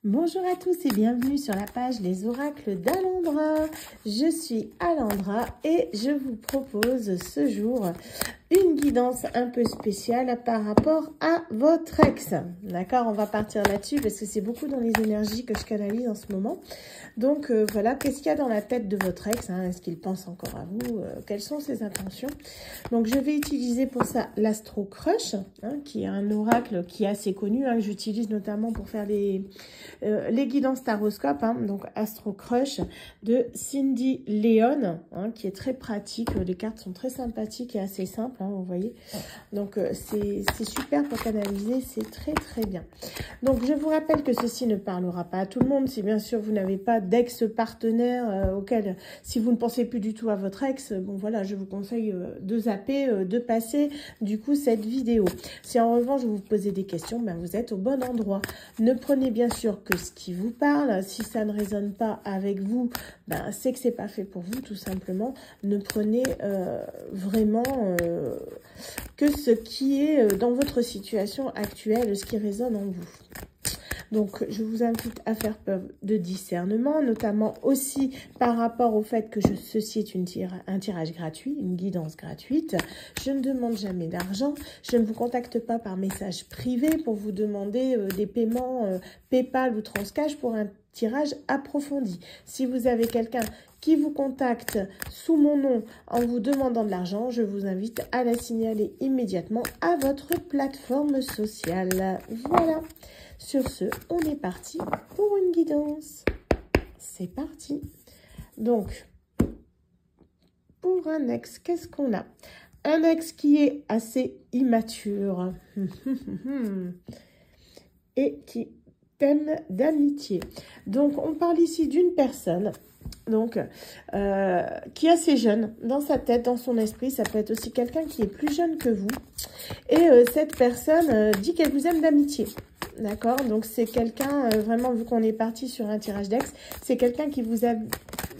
Bonjour à tous et bienvenue sur la page Les Oracles d'Alondra. Je suis Alondra et je vous propose ce jour une guidance un peu spéciale par rapport à votre ex. D'accord, on va partir là-dessus parce que c'est beaucoup dans les énergies que je canalise en ce moment. Donc voilà, qu'est-ce qu'il y a dans la tête de votre ex, hein? Est-ce qu'il pense encore à vous? Quelles sont ses intentions? Donc je vais utiliser pour ça l'Astro Crush, hein, qui est un oracle qui est assez connu, hein, que j'utilise notamment pour faire les guidances taroscope, hein, donc Astro Crush de Cindy Leon, hein, qui est très pratique. Les cartes sont très sympathiques et assez simples, hein, vous voyez. Donc c'est super pour canaliser, c'est très bien. Donc je vous rappelle que ceci ne parlera pas à tout le monde. Si bien sûr vous n'avez pas d'ex-partenaire auquel, si vous ne pensez plus du tout à votre ex, bon voilà, je vous conseille de zapper, de passer du coup cette vidéo. Si en revanche vous vous posez des questions, ben vous êtes au bon endroit. Ne prenez bien sûr que ce qui vous parle. Si ça ne résonne pas avec vous, ben c'est que c'est pas fait pour vous, tout simplement. Ne prenez vraiment que ce qui est dans votre situation actuelle, ce qui résonne en vous. Donc, je vous invite à faire preuve de discernement, notamment aussi par rapport au fait que ceci est un tirage gratuit, une guidance gratuite. Je ne demande jamais d'argent. Je ne vous contacte pas par message privé pour vous demander des paiements PayPal ou Transcash pour un tirage approfondi. Si vous avez quelqu'un qui vous contacte sous mon nom en vous demandant de l'argent, je vous invite à la signaler immédiatement à votre plateforme sociale. Voilà. Sur ce, on est parti pour une guidance. C'est parti. Donc, pour un ex, qu'est-ce qu'on a? Un ex qui est assez immature et qui t'aime d'amitié. Donc, on parle ici d'une personne donc qui est assez jeune dans sa tête, dans son esprit. Ça peut être aussi quelqu'un qui est plus jeune que vous. Et cette personne dit qu'elle vous aime d'amitié. D'accord? Donc, c'est quelqu'un, vraiment, vu qu'on est parti sur un tirage d'ex, c'est quelqu'un qui vous a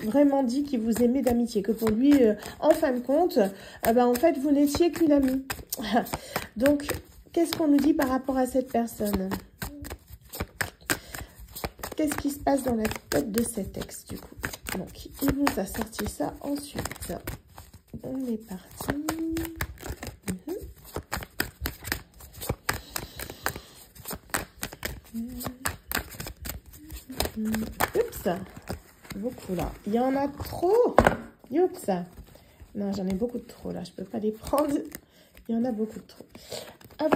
vraiment dit qu'il vous aimait d'amitié. Que pour lui, en fin de compte, en fait, vous n'étiez qu'une amie. Donc, qu'est-ce qu'on nous dit par rapport à cette personne? Qu'est-ce qui se passe dans la tête de cet ex, du coup? Donc, il nous a sorti ça ensuite. On est parti. Oups, beaucoup là. Il y en a trop. Oups. Non, j'en ai beaucoup de trop là. Je peux pas les prendre. Il y en a beaucoup de trop. Hop,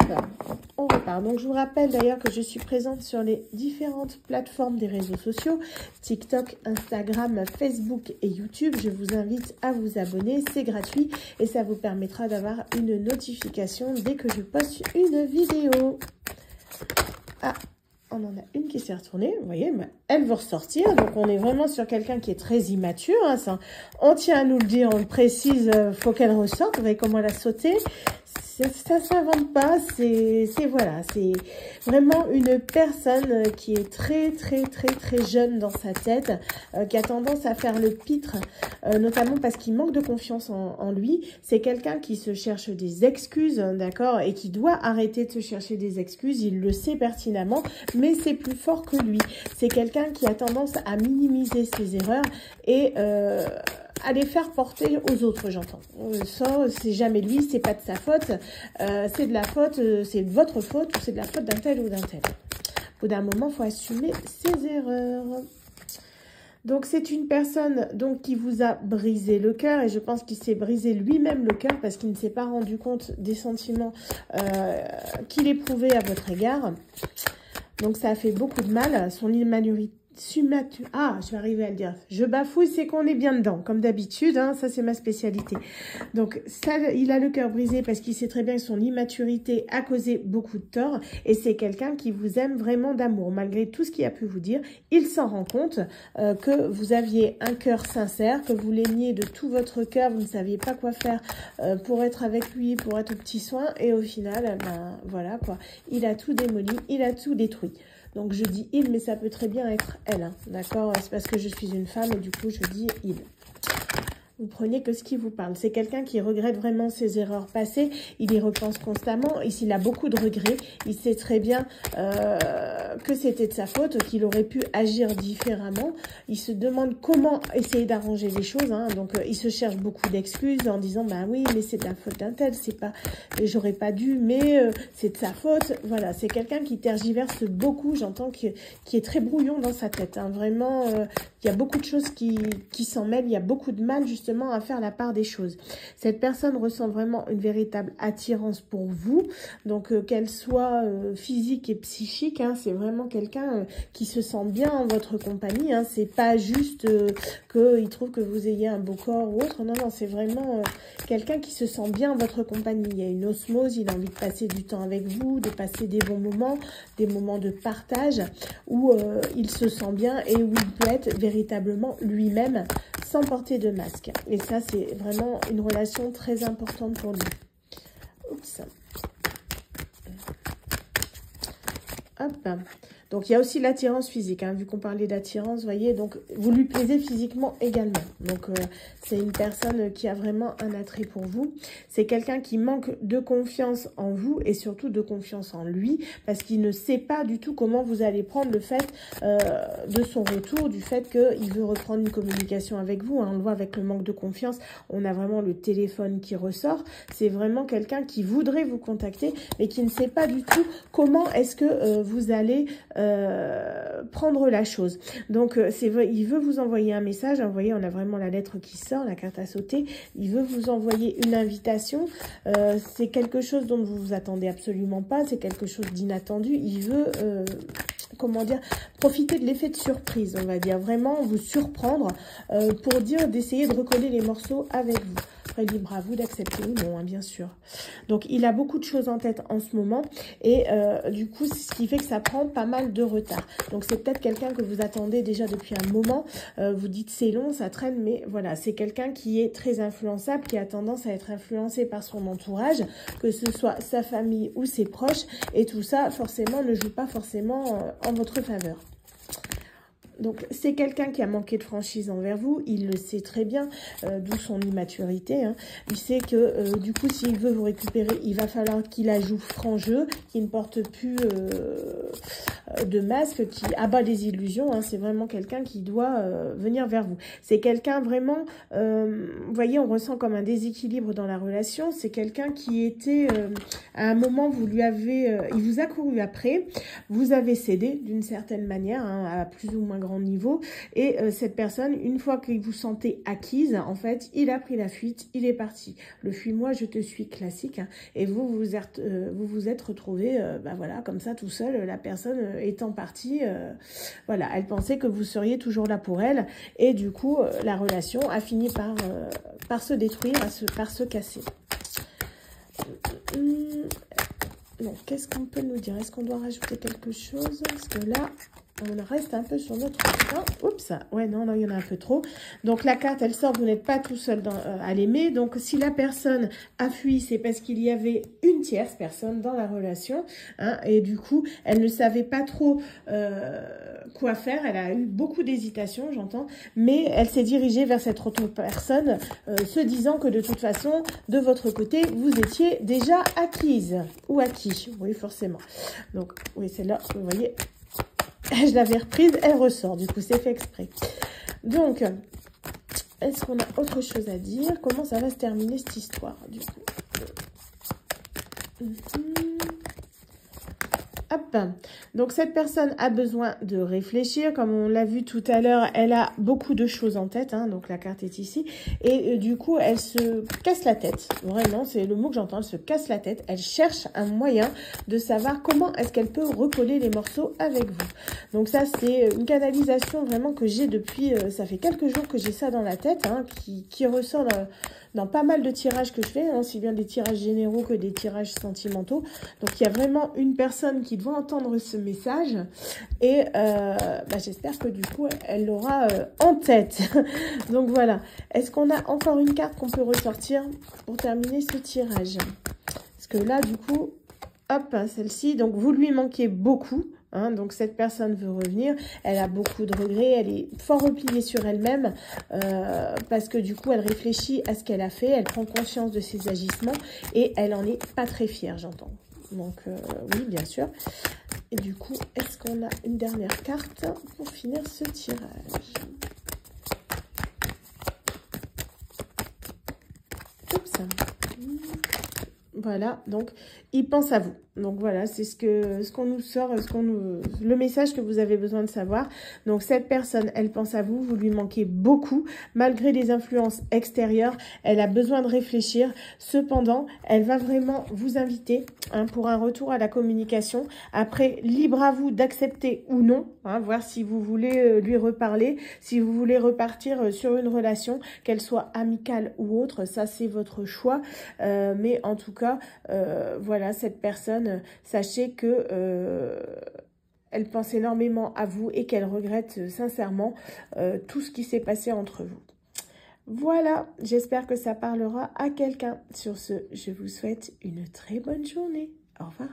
on repart. Donc, je vous rappelle d'ailleurs que je suis présente sur les différentes plateformes des réseaux sociaux, TikTok, Instagram, Facebook et YouTube. Je vous invite à vous abonner, c'est gratuit et ça vous permettra d'avoir une notification dès que je poste une vidéo. Ah, on en a une qui s'est retournée, vous voyez, mais elle veut ressortir. Donc, on est vraiment sur quelqu'un qui est très immature. Hein, ça, on tient à nous le dire, on le précise, faut qu'elle ressorte. Vous voyez comment elle a sauté. Ça ne s'invente pas, c'est voilà, c'est vraiment une personne qui est très jeune dans sa tête, qui a tendance à faire le pitre, notamment parce qu'il manque de confiance en lui. C'est quelqu'un qui se cherche des excuses, d'accord, et qui doit arrêter de se chercher des excuses, il le sait pertinemment, mais c'est plus fort que lui. C'est quelqu'un qui a tendance à minimiser ses erreurs et à les faire porter aux autres, j'entends. Ça, c'est jamais lui, c'est pas de sa faute, c'est de la faute, c'est de votre faute, ou c'est de la faute d'un tel ou d'un tel. Au bout d'un moment, il faut assumer ses erreurs. Donc, c'est une personne donc qui vous a brisé le cœur, et je pense qu'il s'est brisé lui-même le cœur parce qu'il ne s'est pas rendu compte des sentiments qu'il éprouvait à votre égard. Donc, ça a fait beaucoup de mal. Son immaturité. Ah, je vais arriver à le dire. Je bafouille, c'est qu'on est bien dedans, comme d'habitude. Hein, ça, c'est ma spécialité. Donc, ça, il a le cœur brisé parce qu'il sait très bien que son immaturité a causé beaucoup de tort. Et c'est quelqu'un qui vous aime vraiment d'amour. Malgré tout ce qu'il a pu vous dire, il s'en rend compte que vous aviez un cœur sincère, que vous l'aimiez de tout votre cœur. Vous ne saviez pas quoi faire pour être avec lui, pour être au petit soin. Et au final, ben, voilà quoi. Il a tout démoli, il a tout détruit. Donc, je dis il, mais ça peut très bien être elle, hein, d'accord? C'est parce que je suis une femme et du coup, je dis il. Vous prenez que ce qui vous parle. C'est quelqu'un qui regrette vraiment ses erreurs passées. Il y repense constamment. Ici, il a beaucoup de regrets. Il sait très bien que c'était de sa faute, qu'il aurait pu agir différemment. Il se demande comment essayer d'arranger les choses. Hein. Donc, il se cherche beaucoup d'excuses en disant, bah oui, mais c'est de la faute d'un tel. C'est pas, j'aurais pas dû, mais c'est de sa faute. Voilà, c'est quelqu'un qui tergiverse beaucoup. J'entends qui est très brouillon dans sa tête. Hein. Vraiment, il y a beaucoup de choses qui s'en mêlent. Il y a beaucoup de mal, justement, à faire la part des choses. Cette personne ressent vraiment une véritable attirance pour vous, donc qu'elle soit physique et psychique, hein, c'est vraiment quelqu'un qui se sent bien en votre compagnie, hein, c'est pas juste qu'il trouve que vous ayez un beau corps ou autre, non, non, c'est vraiment quelqu'un qui se sent bien en votre compagnie, il y a une osmose, il a envie de passer du temps avec vous, de passer des bons moments, des moments de partage, où il se sent bien et où il peut être véritablement lui-même, sans porter de masque. Et ça, c'est vraiment une relation très importante pour lui. Oups. Hop. Donc, il y a aussi l'attirance physique, hein, vu qu'on parlait d'attirance, vous voyez, donc vous lui plaisez physiquement également. Donc, c'est une personne qui a vraiment un attrait pour vous. C'est quelqu'un qui manque de confiance en vous et surtout de confiance en lui, parce qu'il ne sait pas du tout comment vous allez prendre le fait de son retour, du fait qu'il veut reprendre une communication avec vous. Hein, on le voit avec le manque de confiance, on a vraiment le téléphone qui ressort. C'est vraiment quelqu'un qui voudrait vous contacter, mais qui ne sait pas du tout comment est-ce que vous allez prendre la chose. Donc, il veut vous envoyer un message. Vous voyez, on a vraiment la lettre qui sort, la carte à sauter. Il veut vous envoyer une invitation. C'est quelque chose dont vous vous attendez absolument pas. C'est quelque chose d'inattendu. Il veut, comment dire, profiter de l'effet de surprise, on va dire. Vraiment vous surprendre pour dire d'essayer de recoller les morceaux avec vous. Après, libre à vous d'accepter ou non, hein, bien sûr. Donc, il a beaucoup de choses en tête en ce moment. Et du coup, c'est ce qui fait que ça prend pas mal de retard. Donc, c'est peut-être quelqu'un que vous attendez déjà depuis un moment. Vous dites c'est long, ça traîne. Mais voilà, c'est quelqu'un qui est très influençable, qui a tendance à être influencé par son entourage, que ce soit sa famille ou ses proches. Et tout ça, forcément, ne joue pas forcément en votre faveur. Donc, c'est quelqu'un qui a manqué de franchise envers vous. Il le sait très bien, d'où son immaturité. Hein. Il sait que, du coup, s'il veut vous récupérer, il va falloir qu'il la joue franc jeu, qu'il ne porte plus de masque, qui abat les illusions. Hein. C'est vraiment quelqu'un qui doit venir vers vous. C'est quelqu'un vraiment, vous voyez, on ressent comme un déséquilibre dans la relation. C'est quelqu'un qui était, à un moment, vous lui avez, il vous a couru après, vous avez cédé d'une certaine manière, hein, à plus ou moins grand niveau, et cette personne, une fois que vous sentez acquise, en fait, il a pris la fuite, il est parti. Le fuis-moi, je te suis classique, hein, et vous vous êtes retrouvé, bah voilà, comme ça, tout seul, la personne étant partie, voilà, elle pensait que vous seriez toujours là pour elle, et du coup, la relation a fini par se détruire, par se casser. Donc, qu'est-ce qu'on peut nous dire? Est-ce qu'on doit rajouter quelque chose? Parce que là, on reste un peu sur notre chemin. Oups, ouais, non, il y en a un peu trop. Donc, la carte, elle sort, vous n'êtes pas tout seul à l'aimer. Donc, si la personne a fui, c'est parce qu'il y avait une tierce personne dans la relation. Hein, et du coup, elle ne savait pas trop quoi faire. Elle a eu beaucoup d'hésitation, j'entends. Mais elle s'est dirigée vers cette autre personne, se disant que de toute façon, de votre côté, vous étiez déjà acquise. Ou acquis, oui, forcément. Donc, oui, c'est là, vous voyez... Je l'avais reprise, elle ressort. Du coup, c'est fait exprès. Donc, est-ce qu'on a autre chose à dire? Comment ça va se terminer cette histoire, du coup? Hop. Donc, cette personne a besoin de réfléchir. Comme on l'a vu tout à l'heure, elle a beaucoup de choses en tête. Hein, donc, la carte est ici. Et du coup, elle se casse la tête. Vraiment, c'est le mot que j'entends. Elle se casse la tête. Elle cherche un moyen de savoir comment est-ce qu'elle peut recoller les morceaux avec vous. Donc, ça, c'est une canalisation vraiment que j'ai depuis... ça fait quelques jours que j'ai ça dans la tête, hein, qui ressort dans pas mal de tirages que je fais, hein, aussi bien des tirages généraux que des tirages sentimentaux. Donc, il y a vraiment une personne qui doit entendre ce message et bah, j'espère que du coup, elle l'aura en tête. Donc, voilà. Est-ce qu'on a encore une carte qu'on peut ressortir pour terminer ce tirage? Parce que là, du coup... Hop, celle-ci. Donc, vous lui manquez beaucoup. Hein, donc cette personne veut revenir, elle a beaucoup de regrets, elle est fort repliée sur elle-même parce que du coup elle réfléchit à ce qu'elle a fait, elle prend conscience de ses agissements et elle en est pas très fière, j'entends. Donc oui, bien sûr. Et du coup, est-ce qu'on a une dernière carte pour finir ce tirage? Oups. Voilà, donc il pense à vous. Donc voilà, c'est ce qu'on nous sort, le message que vous avez besoin de savoir. Donc cette personne, elle pense à vous, vous lui manquez beaucoup. Malgré les influences extérieures, elle a besoin de réfléchir. Cependant, elle va vraiment vous inviter pour un retour à la communication. Après, libre à vous d'accepter ou non, voir si vous voulez lui reparler, si vous voulez repartir sur une relation, qu'elle soit amicale ou autre, ça c'est votre choix. Mais en tout cas, voilà, cette personne, sachez que elle pense énormément à vous et qu'elle regrette sincèrement tout ce qui s'est passé entre vous. Voilà, j'espère que ça parlera à quelqu'un. Sur ce, je vous souhaite une très bonne journée. Au revoir.